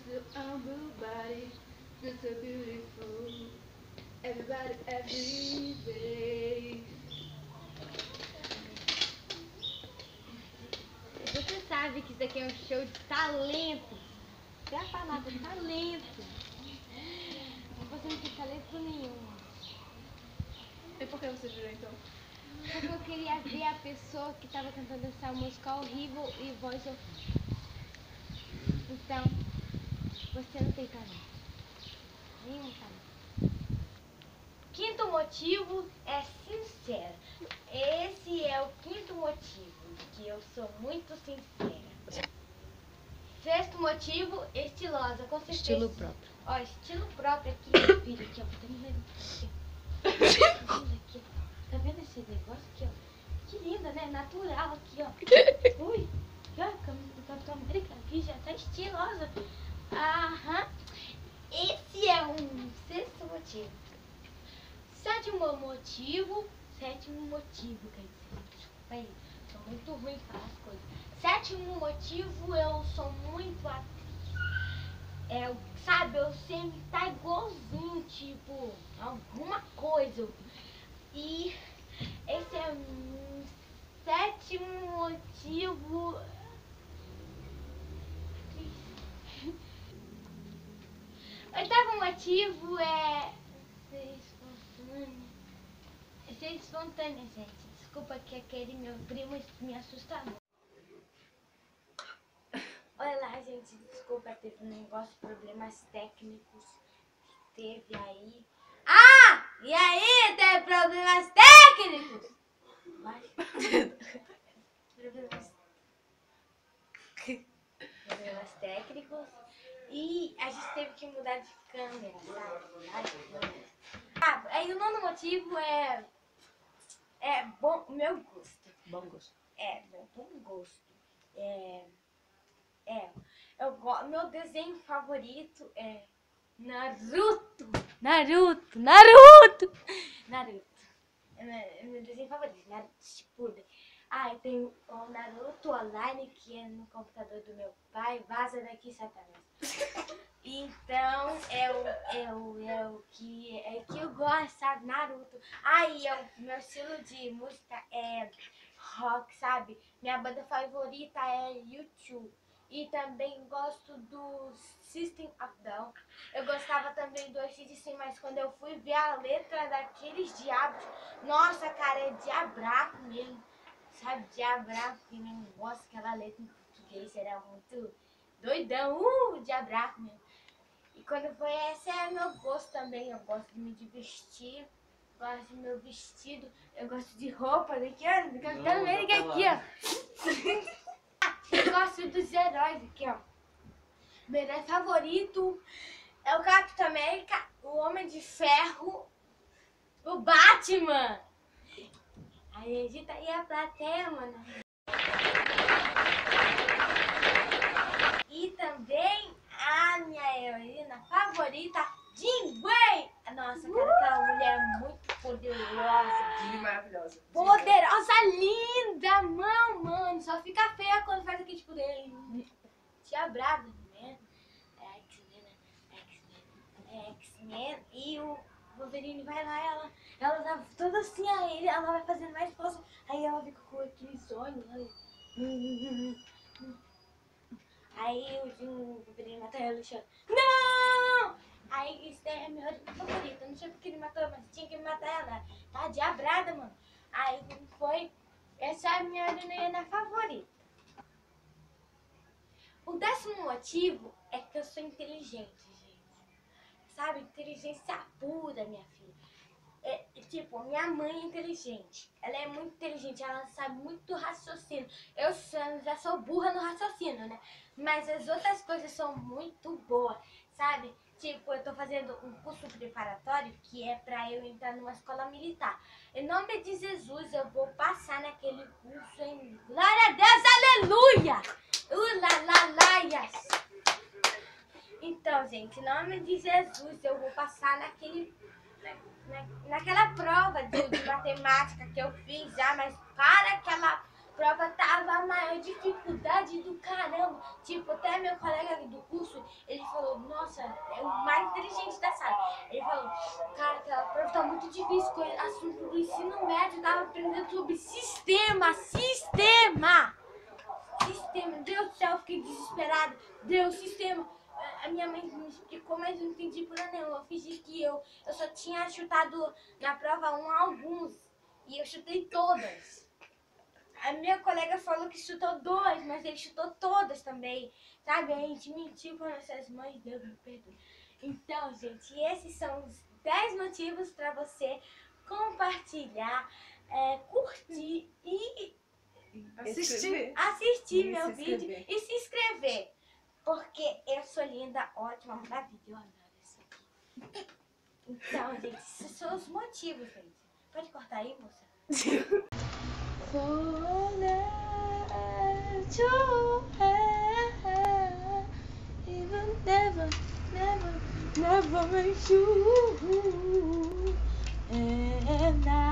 your humble body, feels so beautiful. Everybody, every day. Você sabe que isso aqui é um show de talento. Até a palavra talento. Você não tem talento nenhum. E por que você virou então? Porque eu queria ver a pessoa que estava cantando essa música horrível e voz horrível. Então, você não tem talento. Nenhum talento. Quinto motivo é sincero. Esse é o quinto motivo, que eu sou muito sincera. Sexto motivo, estilosa. Com certeza. Estilo próprio. Ó, estilo próprio aqui, meu filho, aqui, ó. Tá vendo aqui? Tá vendo esse negócio aqui, ó? Que linda, né? Natural aqui, ó. Ui, aqui, ó, a camisa do Capitão América aqui já tá estilosa. Aham. Esse é um sexto motivo. Sétimo motivo, quer dizer, desculpa aí, sou muito ruim em falar as coisas. Sétimo motivo, eu sou muito atriz. Sabe, eu sei imitar igualzinho, tipo, alguma coisa. E esse é o sétimo motivo. Oitavo motivo é ser espontânea, gente. Desculpa que aquele meu primo me assusta muito. Olha lá, gente, desculpa, teve um negócio, problemas técnicos que teve aí. Ah! E aí, teve problemas técnicos! Mas... problemas técnicos. E a gente teve que mudar de câmera, sabe? Aí o nono motivo é bom, meu gosto. Bom gosto. Bom gosto. Meu desenho favorito é Naruto. É meu desenho favorito, Naruto Shippuden. Eu tenho o Naruto Online, que é no computador do meu pai. Vaza daqui, Satanás. Então, que eu gosto, sabe? Naruto. Meu estilo de música é rock, sabe? Minha banda favorita é YouTube. E também gosto do System of Down. Eu gostava também do AC/DC, mas quando eu fui ver a letra daqueles diabos, nossa, cara, é diabraco mesmo. Sabe, diabraco, que nem gosta aquela letra em português, era muito doidão, diabraco mesmo. E quando foi, esse é meu gosto também, eu gosto de me divertir, gosto do meu vestido, eu gosto de roupa daqui, ó, do Capitão América aqui, ó. Eu gosto dos heróis aqui, ó. Meu herói favorito é o Capitão América, o Homem de Ferro, o Batman. Aí edita aí a plateia, mano. E também a minha heroína favorita, Jean Grey. Nossa, cara, aquela mulher é muito poderosa. Jean maravilhosa. Poderosa, linda, mano. Só fica feia quando faz aquele tipo dele. Tia Brava, né? X-Men. E o Wolverine vai lá, ela tá toda assim, aí ela vai fazendo mais força. Aí ela fica com aquele sonho. Aí o Wolverine mata ela e chora. Não! Aí isso é meu favorito. Eu não sei porque ele matou, mas tinha que matar ela. Tá diabrada, mano. Aí foi. Essa é a minha heroína favorita. O 10º motivo é que eu sou inteligente, gente. Sabe? Inteligência pura, minha filha. Tipo, minha mãe é inteligente. Ela é muito inteligente, ela sabe muito raciocínio. Eu já sou burra no raciocínio, né? Mas as outras coisas são muito boas, sabe? Tipo, eu tô fazendo um curso preparatório que é pra eu entrar numa escola militar. Em nome de Jesus, eu vou passar naquele curso em... Glória a Deus, aleluia! Ulalaias! Então, gente, em nome de Jesus, eu vou passar naquela prova de matemática que eu fiz já, mas para aquela prova tava a maior dificuldade do caramba. Tipo, até meu colega do curso, ele falou muito difícil com o assunto do ensino médio. Eu tava aprendendo sobre sistema. Deus do céu, eu fiquei desesperada. Deus, sistema. A minha mãe me explicou, mas eu não entendi por nenhuma. Eu fingi que eu só tinha chutado na prova alguns. E eu chutei todas. A minha colega falou que chutou 2, mas ele chutou todas também. Sabe? A gente mentiu com nossas mães, Deus me perdoe. Então, gente, esses são os 10 motivos para você compartilhar, curtir e assistir meu vídeo e se inscrever. Porque eu sou linda, ótima, maravilhosa. Então, gente, esses são os motivos, gente. Pode cortar aí, moça? Never you and I.